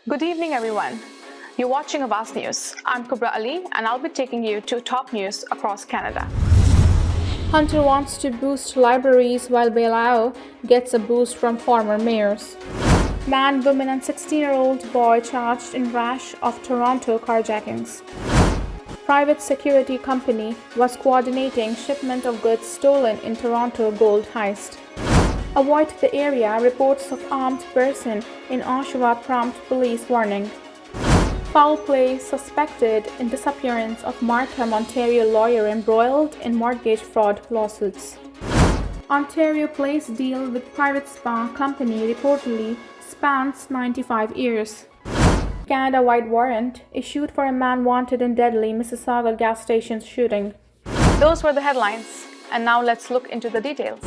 Good evening, everyone. You're watching Awaz News. I'm Kubra Ali, and I'll be taking you to top news across Canada. Hunter wants to boost libraries while Bailau gets a boost from former mayors. Man, woman, and 16-year-old boy charged in rash of Toronto carjackings. Private security company was coordinating shipment of goods stolen in Toronto gold heist. Avoid the area, reports of armed person in Oshawa prompt police warning. Foul play suspected in disappearance of Markham, Ontario lawyer embroiled in mortgage fraud lawsuits. Ontario Place deal with private spa company reportedly spans 95 years. Canada-wide warrant issued for a man wanted in deadly Mississauga gas station shooting. Those were the headlines, and now let's look into the details.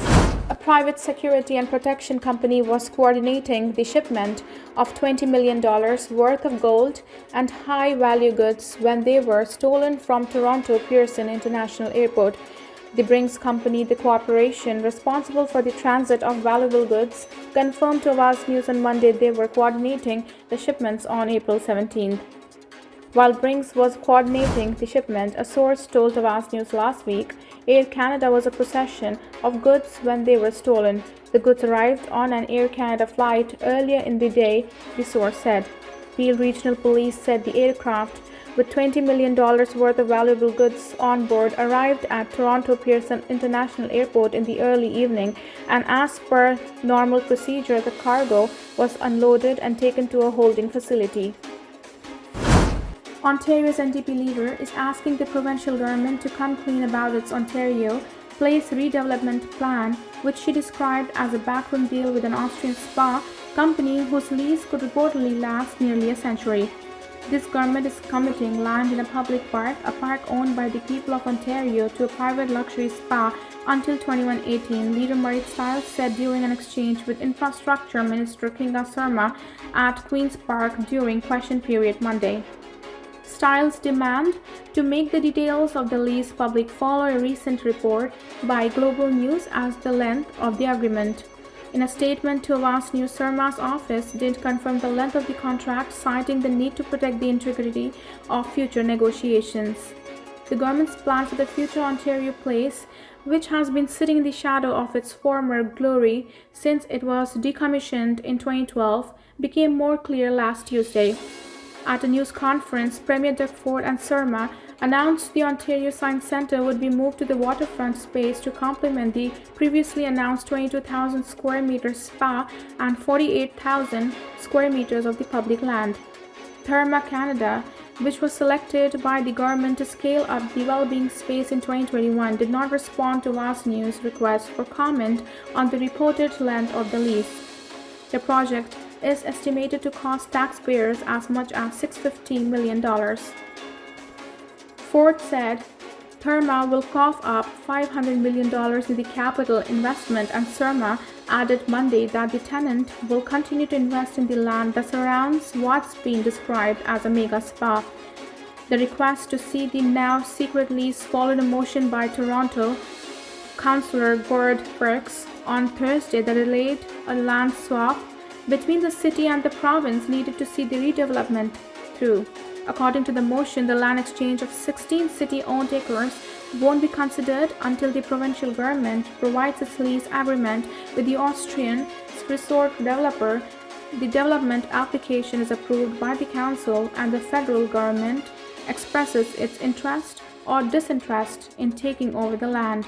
A private security and protection company was coordinating the shipment of $20 million worth of gold and high-value goods when they were stolen from Toronto Pearson International Airport. The Brinks company, the corporation responsible for the transit of valuable goods, confirmed to Awaz News on Monday they were coordinating the shipments on April 17th. While Brinks was coordinating the shipment, a source told Awaz News last week, Air Canada was a possession of goods when they were stolen. The goods arrived on an Air Canada flight earlier in the day, the source said. Peel Regional Police said the aircraft, with $20 million worth of valuable goods on board, arrived at Toronto Pearson International Airport in the early evening, and as per normal procedure, the cargo was unloaded and taken to a holding facility. Ontario's NDP leader is asking the provincial government to come clean about its Ontario Place redevelopment plan, which she described as a backroom deal with an Austrian spa company whose lease could reportedly last nearly a century. This government is committing land in a public park, a park owned by the people of Ontario, to a private luxury spa until 2118, Leader Murray Stiles said during an exchange with Infrastructure Minister Kinga Sarma at Queen's Park during question period Monday. Stiles' demand to make the details of the lease public follow a recent report by Global News as the length of the agreement. In a statement to Awaz News, Sarma's office didn't confirm the length of the contract, citing the need to protect the integrity of future negotiations. The government's plan for the future Ontario Place, which has been sitting in the shadow of its former glory since it was decommissioned in 2012, became more clear last Tuesday. At a news conference, Premier Doug Ford and Sarma announced the Ontario Science Centre would be moved to the waterfront space to complement the previously announced 22,000 square meter spa and 48,000 square meters of the public land. Therma Canada, which was selected by the government to scale up the well-being space in 2021, did not respond to Awaz News' request for comment on the reported length of the lease. The project is estimated to cost taxpayers as much as $650 million. Ford said Therma will cough up $500 million in the capital investment, and Sarma added Monday that the tenant will continue to invest in the land that surrounds what's been described as a mega spa. The request to see the now secret lease followed a motion by Toronto Councillor Gord Burks on Thursday that delayed a land swap between the city and the province needed to see the redevelopment through. According to the motion, the land exchange of 16 city-owned acres won't be considered until the provincial government provides its lease agreement with the Austrian resort developer. The development application is approved by the council and the federal government expresses its interest or disinterest in taking over the land.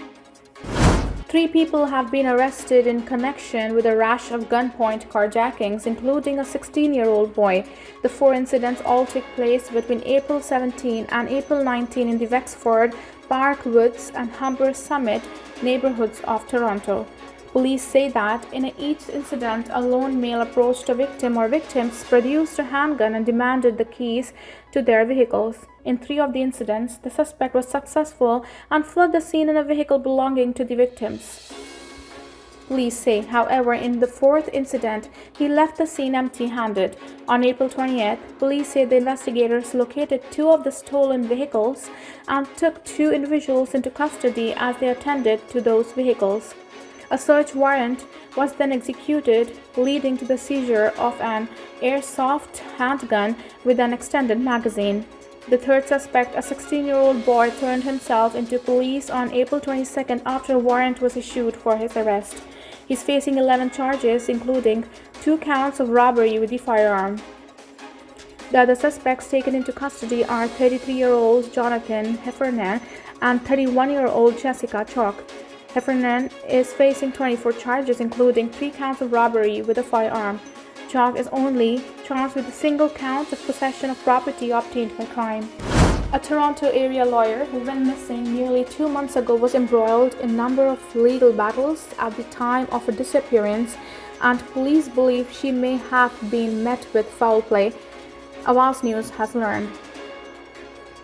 3 people have been arrested in connection with a rash of gunpoint carjackings, including a 16-year-old boy. The 4 incidents all took place between April 17 and April 19 in the Wexford, Park Woods, and Humber Summit neighborhoods of Toronto. Police say that in each incident, a lone male approached a victim or victims, produced a handgun, and demanded the keys to their vehicles. In 3 of the incidents, the suspect was successful and fled the scene in a vehicle belonging to the victims. Police say, however, in the 4th incident, he left the scene empty-handed. On April 20th, police say the investigators located 2 of the stolen vehicles and took 2 individuals into custody as they attended to those vehicles. A search warrant was then executed, leading to the seizure of an airsoft handgun with an extended magazine. The third suspect, a 16-year-old boy, turned himself into police on April 22nd after a warrant was issued for his arrest. He's facing 11 charges, including 2 counts of robbery with the firearm. The other suspects taken into custody are 33-year-old Jonathan Heffernan and 31-year-old Jessica Chalk. Heffernan is facing 24 charges, including 3 counts of robbery with a firearm. Chalk is only charged with a single count of possession of property obtained by crime. A Toronto area lawyer who went missing nearly 2 months ago was embroiled in a number of legal battles at the time of her disappearance, and police believe she may have been met with foul play, Awaz News has learned.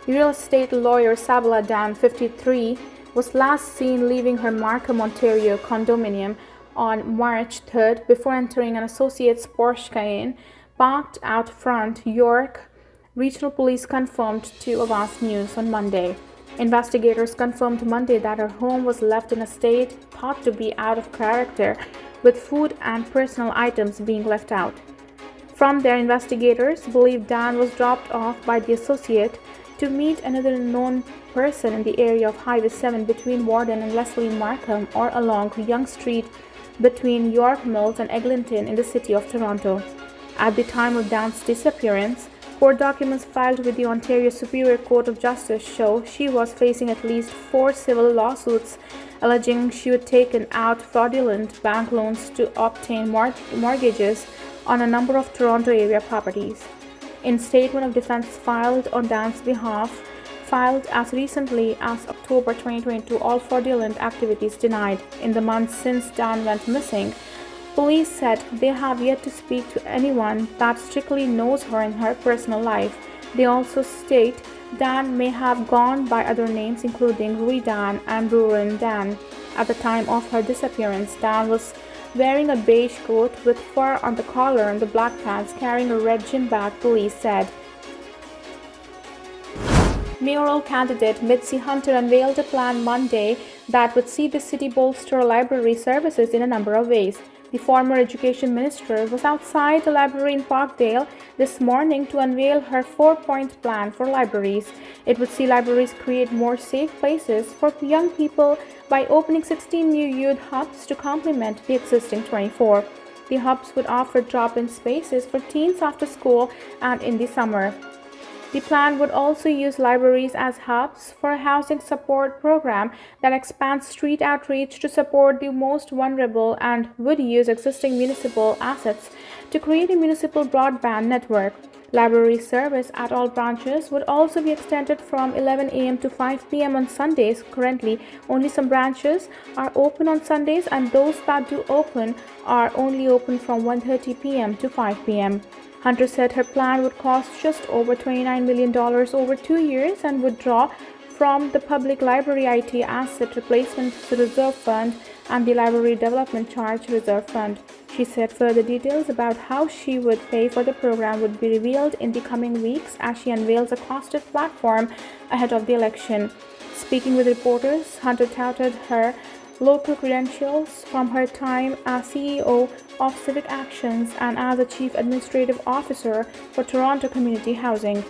Real estate lawyer Sabala Dan, 53, was last seen leaving her Markham, Ontario condominium on March 3rd before entering an associate's Porsche Cayenne parked out front. York Regional Police confirmed to Awaz News on Monday. Investigators confirmed Monday that her home was left in a state thought to be out of character, with food and personal items being left out. From there, investigators believe Dan was dropped off by the associate to meet another known person in the area of Highway 7 between Warden and Leslie Markham, or along Yonge Street between York Mills and Eglinton in the city of Toronto. At the time of Dan's disappearance, court documents filed with the Ontario Superior Court of Justice show she was facing at least 4 civil lawsuits alleging she had taken out fraudulent bank loans to obtain mortgages on a number of Toronto area properties. In statement of defense filed on Dan's behalf, filed as recently as October 2022, all fraudulent activities denied. In the months since Dan went missing, police said they have yet to speak to anyone that strictly knows her in her personal life. They also state Dan may have gone by other names, including Rui Dan and Rurin Dan. At the time of her disappearance, Dan was wearing a beige coat with fur on the collar and the black pants, carrying a red gym bag, police said. Mayoral candidate Mitzi Hunter unveiled a plan Monday that would see the city bolster library services in a number of ways. The former education minister was outside a library in Parkdale this morning to unveil her 4-point plan for libraries. It would see libraries create more safe places for young people by opening 16 new youth hubs to complement the existing 24. The hubs would offer drop-in spaces for teens after school and in the summer. The plan would also use libraries as hubs for a housing support program that expands street outreach to support the most vulnerable, and would use existing municipal assets to create a municipal broadband network. Library service at all branches would also be extended from 11 a.m. to 5 p.m. on Sundays. Currently, only some branches are open on Sundays, and those that do open are only open from 1:30 p.m. to 5 p.m. Hunter said her plan would cost just over $29 million over 2 years and would draw from the Public Library IT Asset Replacement Reserve Fund and the Library Development Charge Reserve Fund. She said further details about how she would pay for the program would be revealed in the coming weeks as she unveils a costed platform ahead of the election. Speaking with reporters, Hunter touted her local credentials from her time as CEO of Civic Actions and as a Chief Administrative Officer for Toronto Community Housing.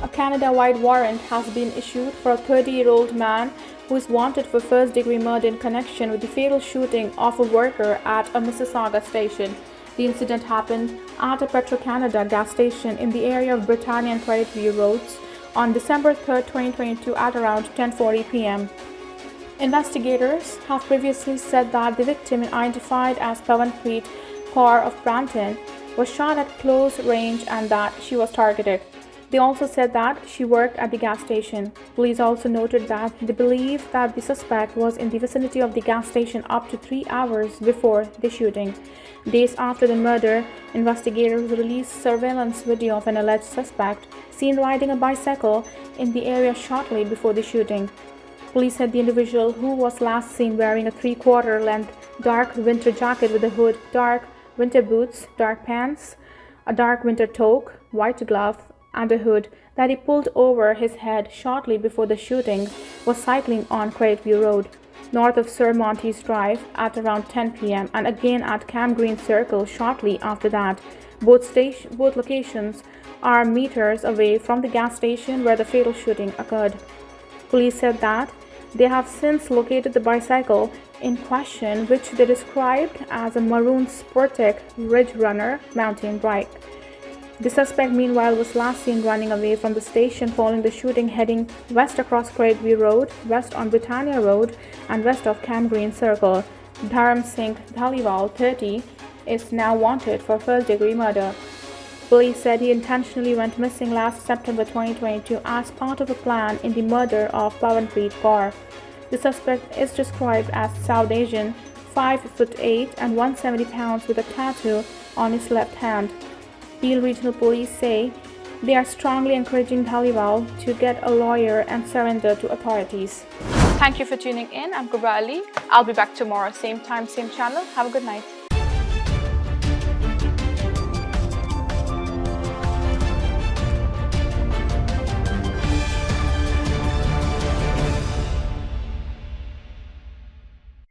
A Canada-wide warrant has been issued for a 30-year-old man who is wanted for first-degree murder in connection with the fatal shooting of a worker at a Mississauga station. The incident happened at a Petro-Canada gas station in the area of Britannia and Credit View Roads on December 3, 2022 at around 10:40 p.m. Investigators have previously said that the victim, identified as Pavanpreet Kaur of Brampton, was shot at close range and that she was targeted. They also said that she worked at the gas station. Police also noted that they believe that the suspect was in the vicinity of the gas station up to 3 hours before the shooting. Days after the murder, investigators released surveillance video of an alleged suspect seen riding a bicycle in the area shortly before the shooting. Police said the individual, who was last seen wearing a 3/4 length dark winter jacket with a hood, dark winter boots, dark pants, a dark winter toque, white glove, and a hood that he pulled over his head shortly before the shooting, was cycling on Credit View Road. north of Sir Monty's Drive at around 10 p.m. and again at Cam Green Circle shortly after that. Both locations are meters away from the gas station where the fatal shooting occurred. Police said that they have since located the bicycle in question, which they described as a maroon Sportec Ridge Runner mountain bike. The suspect, meanwhile, was last seen running away from the station following the shooting, heading west across Craigbee Road, west on Britannia Road, and west of Cam Green Circle. Dharam Singh Dhaliwal, 30, is now wanted for first-degree murder. Police said he intentionally went missing last September 2022 as part of a plan in the murder of Pawanpreet Kaur. The suspect is described as South Asian, 5'8" and 170 pounds with a tattoo on his left hand. Peel Regional Police say they are strongly encouraging Dhaliwal to get a lawyer and surrender to authorities. Thank you for tuning in. I'm Kubra Ali. I'll be back tomorrow, same time, same channel. Have a good night.